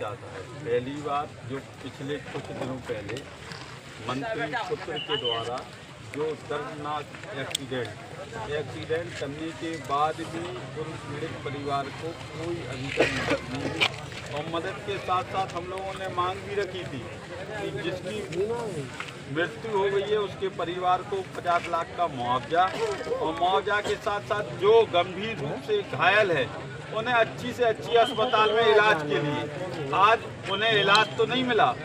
चाहता है। पहली बात, जो पिछले कुछ दिनों पहले मंत्री पुत्र के द्वारा जो दर्दनाक एक्सीडेंट करने के बाद भी उन पीड़ित परिवार को कोई अभी तक मदद नहीं मिली। और मदद के साथ साथ हम लोगों ने मांग भी रखी थी कि जिसकी मृत्यु हो गई है उसके परिवार को 50 लाख का मुआवजा, और मुआवजा के साथ साथ जो गंभीर रूप से घायल है उन्हें अच्छी से अच्छी अस्पताल में इलाज के लिए, आज उन्हें इलाज तो नहीं मिला।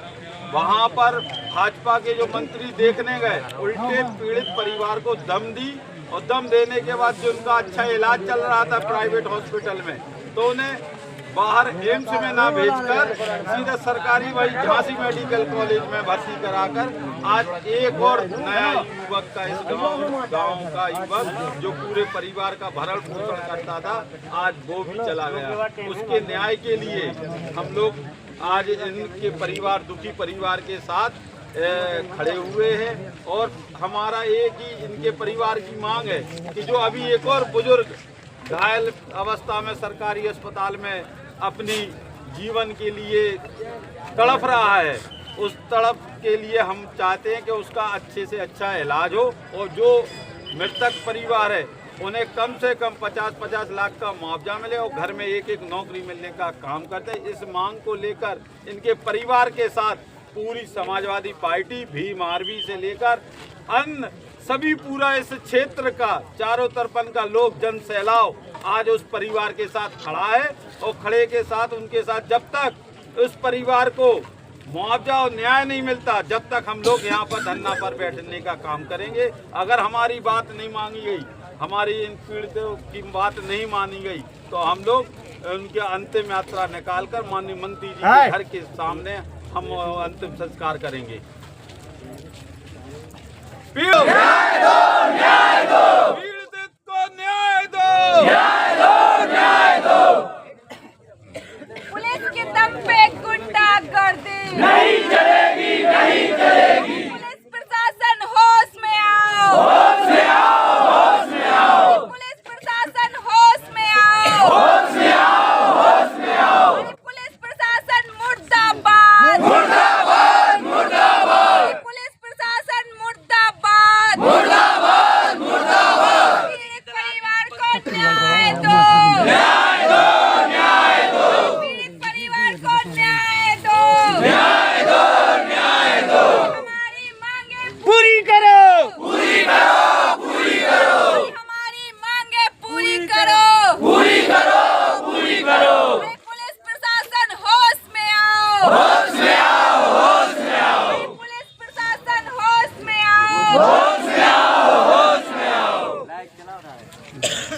वहां पर भाजपा के जो मंत्री देखने गए, उल्टे पीड़ित परिवार को दम दी, और दम देने के बाद जो उनका अच्छा इलाज चल रहा था प्राइवेट हॉस्पिटल में, तो उन्हें बाहर एम्स में ना भेजकर सीधा सरकारी वही झांसी मेडिकल कॉलेज में भर्ती कराकर आज एक और नया युवक का, इस गांव का युवक जो पूरे परिवार का भरण पोषण करता था, आज वो भी चला गया। उसके न्याय के लिए हम लोग आज इनके परिवार, दुखी परिवार के साथ खड़े हुए हैं। और हमारा एक ही इनके परिवार की मांग है कि जो अभी एक और बुजुर्ग घायल अवस्था में सरकारी अस्पताल में अपनी जीवन के लिए तड़प रहा है, उस तड़प के लिए हम चाहते हैं कि उसका अच्छे से अच्छा इलाज हो, और जो मृतक परिवार है उन्हें कम से कम 50-50 लाख का मुआवजा मिले और घर में एक एक नौकरी मिलने का काम करते हैं। इस मांग को लेकर इनके परिवार के साथ पूरी समाजवादी पार्टी, भीम आर्मी से लेकर अन्य सभी, पूरा इस क्षेत्र का चारों तरफन का लोक जन सैलाव आज उस परिवार के साथ खड़ा है। और खड़े के साथ उनके साथ जब तक उस परिवार को मुआवजा और न्याय नहीं मिलता, जब तक हम लोग यहाँ पर धरना पर बैठने का काम करेंगे। अगर हमारी बात नहीं मांगी गई, हमारी इन पीड़ितों की बात नहीं मानी गई, तो हम लोग उनके अंतिम यात्रा निकालकर माननीय मंत्री जी के घर के सामने हम अंतिम संस्कार करेंगे। पीड़ित को न्याय दो, न्याय दो, न्याय दो। पुलिस के दम पे गुंडागर्दी नहीं चलेगी, नहीं चलेगी। पुलिस प्रशासन होश में आओ, होश में आओ, होश में आओ। पुलिस प्रशासन होश में आओ, होश में आओ, होश में आओ। पुलिस प्रशासन मुर्दाबाद, मुर्दाबाद, मुर्दाबाद। पुलिस प्रशासन मुर्दाबाद, मुर्दाबाद, मुर्दाबाद। पीड़ित परिवार को न्याय दो, न्याय दो, न्याय दो। पीड़ित परिवार को न्याय दो, न्याय दो, न्याय दो। हमारी मांगे पूरी करो, पूरी करो, पूरी करो। हमारी मांगे पूरी करो, पूरी करो, पूरी करो। पुलिस प्रशासन होश में आओ, होश में आओ, होश में आओ। पुलिस प्रशासन होश में आओ। होश में आओ, होश में आओ।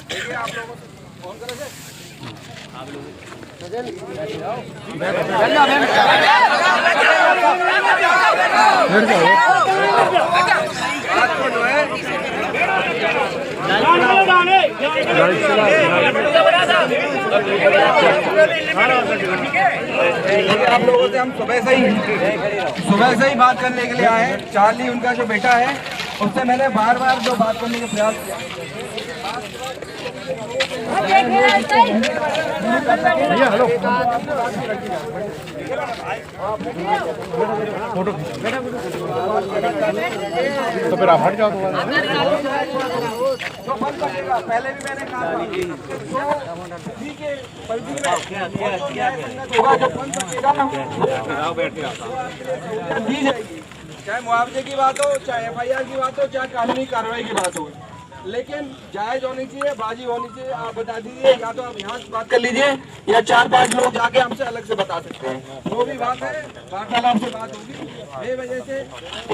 देखिए आप लोगों से फोन करो से आप लोगों से हम सुबह से ही बात करने के लिए आए हैं। चार्ली उनका जो बेटा है, उससे मैंने बार बार जो बात करने का प्रयास किया। हेलो, तो फिर आप हट जाओ। तो बंद करिएगा। पहले भी मैंने कहा था, दी जाएगी, चाहे मुआवजे की बात हो, चाहे FIR की बात हो, चाहे कानूनी कार्रवाई की बात हो, लेकिन जायज होनी चाहिए, बाजी होनी चाहिए। आप बता दीजिए, या तो आप यहाँ से बात कर लीजिए या 4-5 लोग जाके हमसे अलग से बता सकते हैं। जो भी बात है वार्तालाप से बात होगी। ये वजह से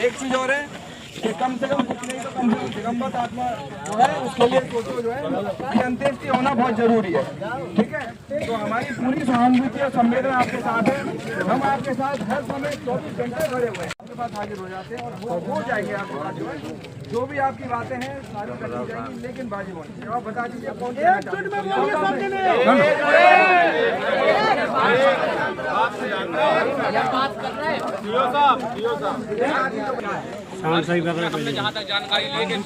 एक चीज और है कि कम से कम कुछ नहीं तो कम से कम दिगंबर आत्मा जो है उसके लिए सोचो, जो है अंत्येष्टि होना बहुत जरूरी है। ठीक है, तो हमारी पूरी सहानुभूति और संवेदना आपके साथ है। हम आपके साथ हर समय 24 घंटे खड़े हुए हैं, आपके पास हाजिर हो जाते हैं और हो जाएंगे आपके पास जो है जो भी आपकी बातें हैं सारी रखी जाएंगी, लेकिन बाजी होनी चाहिए। आप बता दीजिए कौन हमने जहाँ तक जानकारी लेके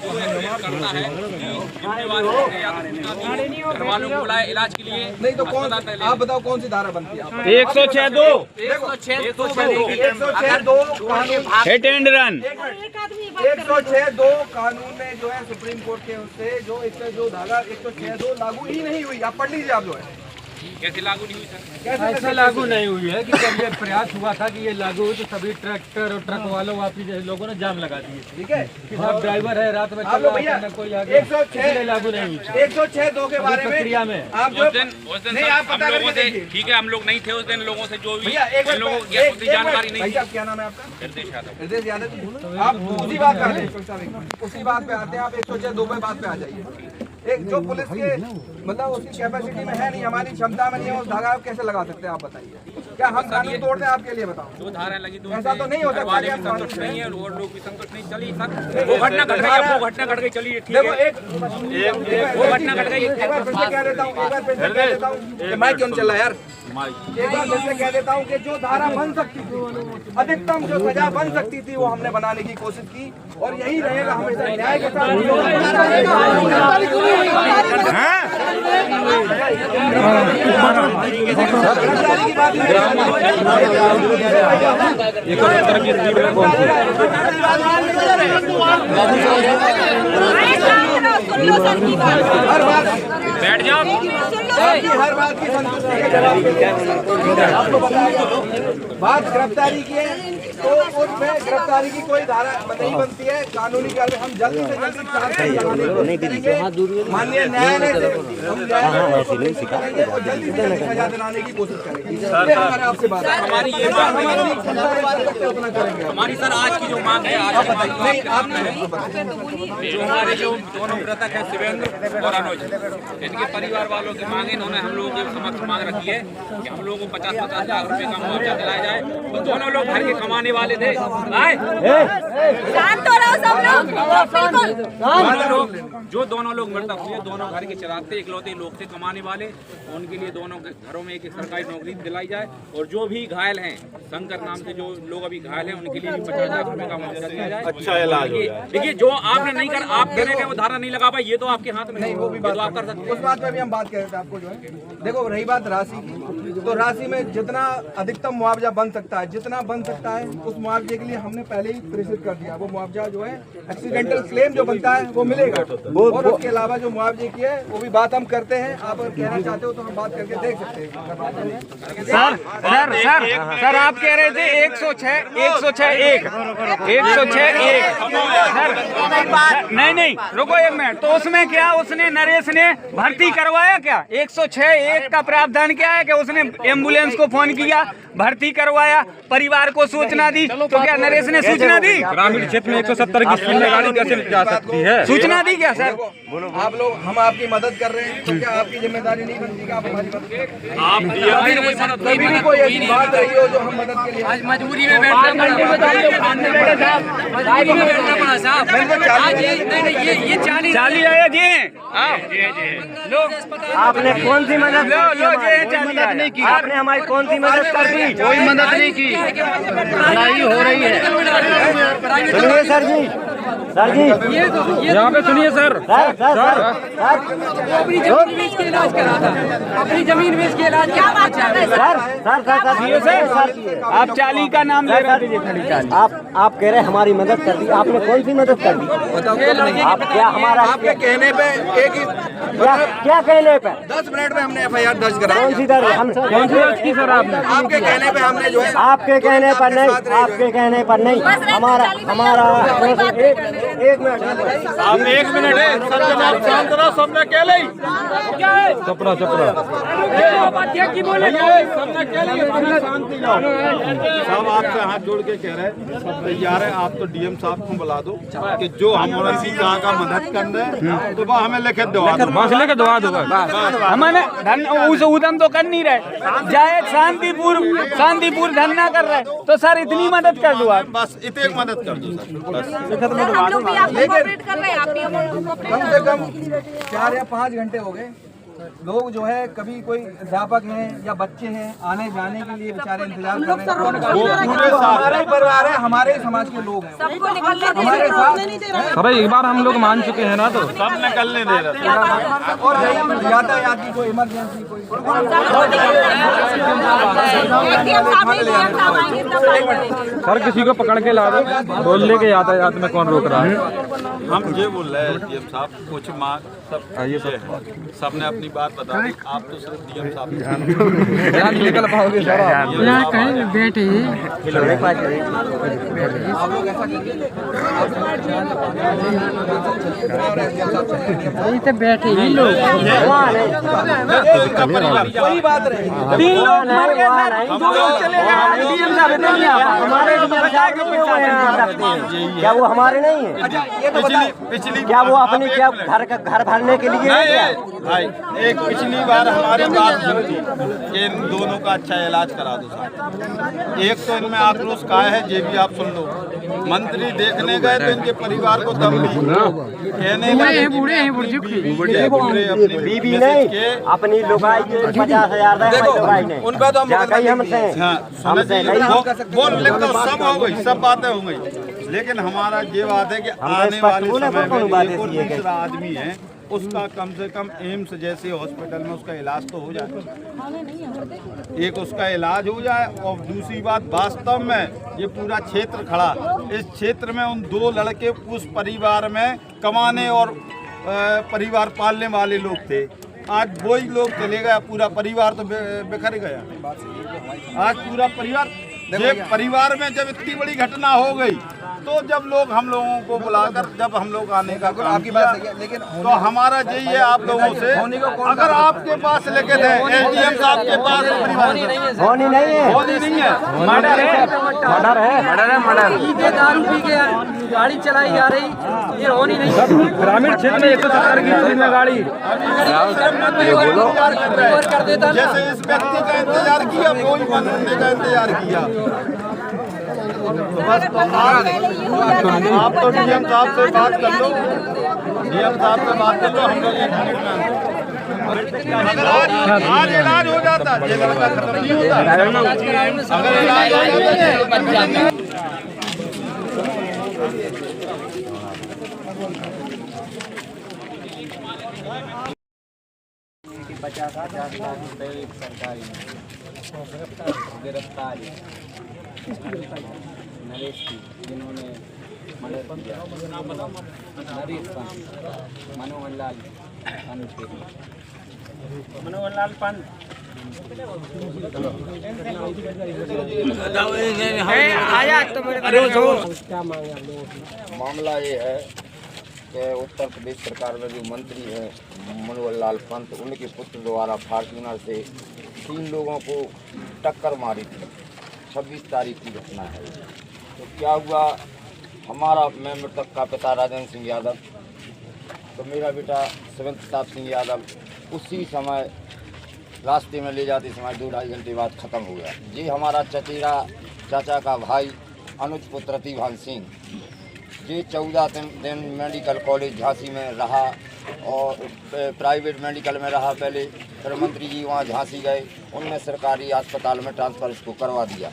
करता है घर वालों को बुलाया इलाज के लिए। नहीं तो कौन, आप बताओ कौन सी धारा बनती है? 106(2) 106(2) हिट एंड रन। 106(2) कानून में जो है सुप्रीम कोर्ट के उससे जो 102 धारा 106(2) लागू ही नहीं हुई। आप पढ़ लीजिए आप जो है कैसे लागू नहीं हुई सर? ऐसा लागू नहीं हुई है कि जब ये प्रयास हुआ था कि ये लागू हुई तो सभी ट्रैक्टर और ट्रक वालों वापस जैसे लोगों ने जाम लगा दिए। ठीक है कि साहब ड्राइवर है रात में आप लोग भैया कोई आगे 106 लागू नहीं हुई 106(2) के बारे प्रक्रिया में में आप जो उस दिन नहीं सर आप हम पता लोगों करके से देखिए। ठीक है, हम लोग नहीं थे उस दिन, लोगों से जो भी भैया एक इन लोगों को जानकारी नहीं भैया थी। क्या नाम है आपका? निर्देश यादव। निर्देश यादव जी। आप उसी बात पे आते हैं, उसी बात पे आते हैं। आप 106(2) पे बात पे आ जाइए। एक जो पुलिस के मतलब उसकी कैपेसिटी में है नहीं, हमारी क्षमता में नहीं है, उस धारा आप कैसे लगा सकते हैं? आप बताइए। क्या हम कानून तोड़ते हैं आपके लिए? बताओ। जो धाराएं लगी तो ऐसा तो नहीं हो सकता वाले कि भी हम संतुष्ट नहीं है और लोग भी संतुष्ट नहीं। चलिए सर, वो घटना घट गई, अब वो घटना घट गई, चलिए ठीक देखो है। वो घटना घट गई। एक बार फिर से कह देता हूँ, एक बार फिर से कह देता हूँ कि मैं क्यों चल रहा यार। एक बार फिर से कह देता हूँ कि जो धारा बन सकती थी, अधिकतम जो सजा बन सकती थी, वो हमने बनाने की कोशिश की और यही रहेगा हमेशा न्याय के साथ। हर बात बैठ जाओ। हर बात की संतुष्टि के जवाब आपको बताया। बात गिरफ्तारी की है तो उसमें गिरफ्तारी की कोई धारा नहीं बनती है। कानूनी कार्रवाई हम जल्दी से जल्दी माननीय न्यायालय से हम न्यायालय को पेश करेंगे और जल्दी से जल्दी सजा दिलाने की कोशिश करेंगे। ये हमारे आपसे बात है। हमारी ये बात हमारी अपना करेंगे। हमारी सर आज की जो मांग है, आज की मांग नहीं आप जो हमारे जो दोनों मृतक है शिवेंद्र और अनुज, इनके परिवार वालों की मांग, इन्होंने हम लोगों के समक्ष मांग रखी है कि हम लोगों को 50-50 लाख रुपए का मुआवजा दिलाया जाए। तो दोनों लोग घर के कमाने वाले थे। शांत हो रहो सब लोग, बिल्कुल। जो दोनों लोग मृतक हुए, दोनों घर के चलाते इकलौते लोग थे कमाने वाले। उनके लिए दोनों घरों में एक सरकारी नौकरी दिलाई जाए और जो भी घायल हैं, शंकर नाम से जो लोग अभी घायल हैं, उनके लिए भी 50 लाख रुपए का मुआवजा दिया जाए। अच्छा इलाज हो जाए। देखिए, जो आपने नहीं कर, आप कह रहे हैं वो धारा नहीं लगा पाए, ये तो आपके हाथ में नहीं, वो भी बात आप कर सकते हैं। उस बात पे भी हम बात कर रहे थे आपको जो है। देखो रही बात राशि की, तो राशि में जितना अधिकतम मुआवजा बन सकता है, जितना बन सकता है उस मुआवजे के लिए हमने पहले ही प्रेषित कर दिया। वो मुआवजा जो है एक्सीडेंटल क्लेम जो बनता है वो मिलेगा। और उसके अलावा जो मुआवजे की है वो भी बात हम करते हैं। आप अगर कहना चाहते हो तो हम बात करके देख सकते हैं। सर आप कह रहे थे 106(1) सर नहीं रुको एक मिनट। तो उसमें क्या उसने नरेश ने भर्ती करवाया क्या? 106(1) का प्रावधान क्या है कि उसने एम्बुलेंस को फोन किया, भर्ती करवाया, परिवार को सूचना दी। तो क्या नरेश ने सूचना दी? ग्रामीण क्षेत्र में 170 की स्पीड में गाड़ी कैसे जा सकती है? सूचना दी क्या सर? आप लोग हम आपकी मदद कर रहे हैं तो क्या आपकी जिम्मेदारी नहीं बनती कि आप हमारी मदद करें? कभी भी कोई ऐसी बात रही हो जो हम मदद के लिए आज मजबूरी में बैठना चाली आया जी। आपने कौन सी मदद मदद नहीं की? आपने हमारी कौन सी मदद कर दी? कोई मदद नहीं की। लड़ाई हो रही है। सुनिए सर जी, यहाँ पे सुनिए सर। अपनी जमीन बेच के इलाज करा था। अपनी जमीन बेच के इलाज क्या बात कर रहे हैं सर? सर आप चाली का नाम ले रहे थे। आप कह रहे हमारी मदद कर दी। आपने कौन सी मदद कर दी? आप क्या हमारा आपके कहने पे एक ही क्या कहने पे 10 मिनट में हमने FIR दर्ज करा। कौन सी दर्ज? हम कौन सी की सर आपने? आपके कहने पे हमने जो है आपके कहने पर नहीं, आपके कहने पर नहीं। हमारा एक मिनट आप 1 मिनट है। चपड़ा सब आपसे हाथ जोड़ के कह रहे हैं, सब तैयार है। आप तो डीएम साहब को बुला दो कि जो हमारे सीता का मदद कर रहे हैं तो वह हमें लिखित दवा दो। लेके दवा दूंगा हमारे उदम तो कर नहीं रहे, जाए शांतिपूर्ण धरना कर रहे तो सर इतनी मदद कर दो आप, बस इतनी मदद कर दो सर, बस। हम लोग भी आपको कोऑपरेट कर रहे हैं, आप भी हमको कोऑपरेट कम से कम 4 या 5 घंटे हो गए। लोग जो है कभी कोई अध्यापक हैं या बच्चे हैं आने जाने के लिए बेचारे इंतजार कर रहे हैं। हमारा ही परिवार है, हमारे ही समाज के लोग हैं, सबको निकलने हमारे साथ। अरे एक बार हम लोग मान चुके हैं ना, तो सब निकलने दे रहे थे। और यातायात की कोई इमरजेंसी कोई सर किसी को पकड़ के ला दो, बोलने के यातायात में कौन रोक रहा है? हम ये बोल रहे हैं डीएम साहब कुछ माँ सब ये सबने अपनी बात बता दी, आप तो सिर्फ डीएम साहब निकल पाओगे सर? बैठे आप लोग ऐसा कीजिए, बैठे ही लोग कोई बात नहीं। 3 लोग मर गए सर, 2 लोग चले गए, डीएम साहब इतने नहीं आ पाए। हमारे क्या वो हमारे नहीं है? अच्छा ये तो बता, पिछली क्या वो अपने क्या घर भरने के लिए है क्या? भाई एक पिछली बार हमारी बात हुई थी कि इन दोनों का अच्छा इलाज करा दो साहब। एक तो इनमें आक्रोश का है, ये भी आप सुन लो। मंत्री देखने गए तो इनके परिवार को दम ली, कहने लगे बूढ़े अपनी बीबी नहीं अपनी लुगाई के 50,000 उनका तो हम हमसे वो लिख दो, सब हो गई, सब बातें हो गई। लेकिन हमारा ये बात है कि आने वाले समय में एक और दूसरा आदमी है, उसका कम से कम एम्स जैसे हॉस्पिटल में उसका इलाज तो हो जाए, एक उसका इलाज हो जाए। और दूसरी बात, वास्तव में ये पूरा क्षेत्र खड़ा, इस क्षेत्र में उन 2 लड़के उस परिवार में कमाने और परिवार पालने वाले लोग थे। आज वही लोग चले गए, पूरा परिवार तो बिखर गया। आज पूरा परिवार, ये परिवार में जब इतनी बड़ी घटना हो गई तो जब लोग हम लोगों को बुलाकर जब हम लोग आने का आपकी बात सही है, लेकिन तो हमारा यही है आप लोगों से, अगर आपके पास लिखित है, एसडीएम साहब के पास होनी नहीं है, होनी नहीं है, मर्डर है। दारू पी के गाड़ी चलाई जा रही, ये होनी नहीं। ग्रामीण क्षेत्र में 170 की स्पीड में गाड़ी कर देता जैसे इस व्यक्ति का इंतजार किया, कोई बनने का इंतजार किया। बस तो आप तो डीएम साहब से बात कर लो, डीएम साहब से बात कर लो। हम लोग अगर आज इलाज हो जाता, ये लड़का खत्म नहीं होता। अगर इलाज हो जाता गिरफ्तारी नरेश की, जिन्होंने मर्डर किया, नरेश पंत, मनोहर लाल पंत, मनोहर लाल पंत। मामला ये है कि उत्तर प्रदेश सरकार में जो मंत्री हैं मनोहर लाल पंत, उनके पुत्र द्वारा फॉर्च्यूनर से 3 लोगों को टक्कर मारी थी। 26 तारीख की घटना है। तो क्या हुआ, मैं मृतक का पिता राजेंद्र सिंह यादव, तो मेरा बेटा शिवेंद्र प्रताप सिंह यादव उसी समय रास्ते में ले जाते समय 2-2.5 घंटे बाद ख़त्म हो गया। जी हमारा चचेरा चाचा का भाई अनुज पुत्र प्रतिभान सिंह, ये 14 दिन मेडिकल कॉलेज झांसी में रहा और प्राइवेट मेडिकल में रहा पहले, फिर मंत्री जी वहाँ झांसी गए, उनने सरकारी अस्पताल में ट्रांसफ़र इसको करवा दिया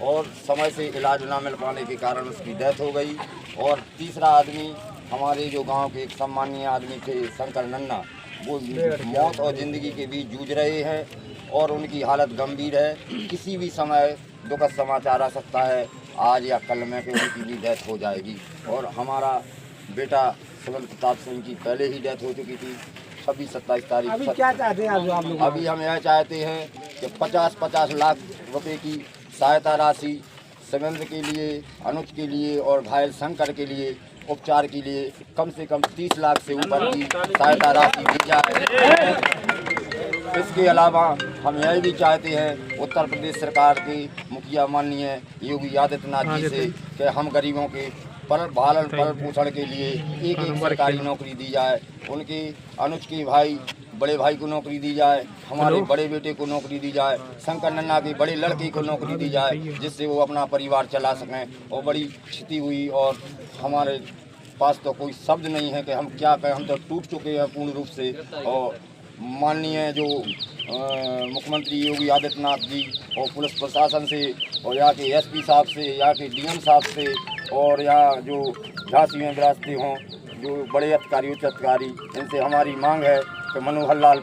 और समय से इलाज ना मिल पाने के कारण उसकी डेथ हो गई। और तीसरा आदमी हमारे जो गांव के एक सम्मानीय आदमी थे शंकर नन्ना, वो मौत और ज़िंदगी के बीच जूझ रहे हैं और उनकी हालत गंभीर है। किसी भी समय दुखद समाचार आ सकता है, आज या कल में कि उनकी भी डेथ हो जाएगी। और हमारा बेटा शिवेंद्र प्रताप सिंह की पहले ही डेथ हो चुकी थी 26-27 तारीख। अभी क्या चाहते हैं आप लोग? अभी हम यह चाहते हैं कि 50-50 लाख रुपए की सहायता राशि शिवेंद्र के लिए, अनुज के लिए और घायल शंकर के लिए उपचार के लिए कम से कम 30 लाख से ऊपर की सहायता राशि दी जाए। इसके अलावा हम यह भी चाहते हैं उत्तर प्रदेश सरकार के मुखिया माननीय योगी आदित्यनाथ जी से कि हम गरीबों के पालन पोषण के लिए एक सरकारी नौकरी दी जाए, उनके अनुज के भाई बड़े भाई को नौकरी दी जाए, हमारे बड़े बेटे को नौकरी दी जाए, शंकर नन्ना के बड़े लड़के को नौकरी दी जाए, जिससे वो अपना परिवार चला सकें। और बड़ी क्षति हुई और हमारे पास तो कोई शब्द नहीं है कि हम क्या कहें, हम तो टूट चुके हैं पूर्ण रूप से। और माननीय जो मुख्यमंत्री योगी आदित्यनाथ जी और पुलिस प्रशासन से और यहाँ के एसपी साहब से, यहाँ के डीएम साहब से और यहाँ जो झांसी में विरासते हों जो बड़े अधिकारी उच्च अधिकारी, इनसे हमारी मांग है कि मनोहर लाल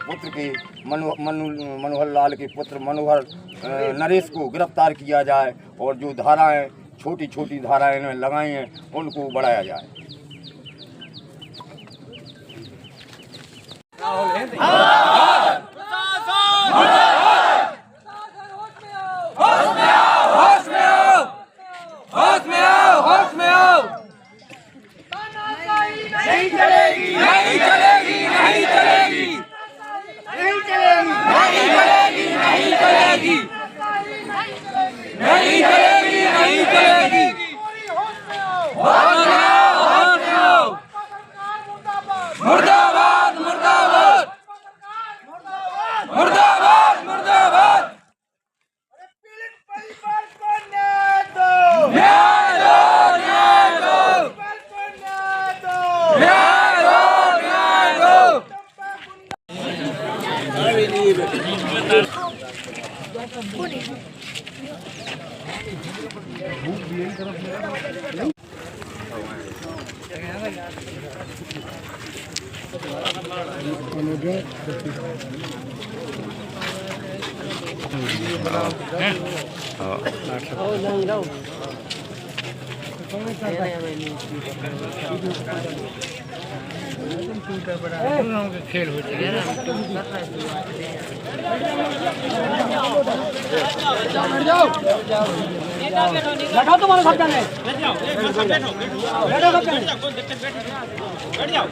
के पुत्र मनोहर नरेश को गिरफ्तार किया जाए और जो धाराएं छोटी छोटी धाराएं इन्होंने लगाई हैं उनको बढ़ाया जाए। नहीं चलेगी, नहीं चलेगी, नहीं चलेगी, नहीं चलेगी, नहीं चलेगी, नहीं चलेगी, नहीं चलेगी, नहीं चलेगी। मुर्दाबाद, मुर्दाबाद, मुर्दाबाद, मुर्दाबाद। न्याय दो, न्याय दो, न्याय दो, न्याय दो। खेल हो बैठो तुम्हारे साथ जाने बैठो सब बैठ जाओ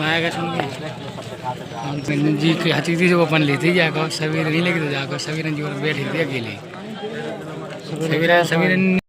आएगा जी की हती थी जो अपन लेते जाकर सवेरे नहीं लेके तो जाकर सवेरे जी बैठे थे अकेले सवेरे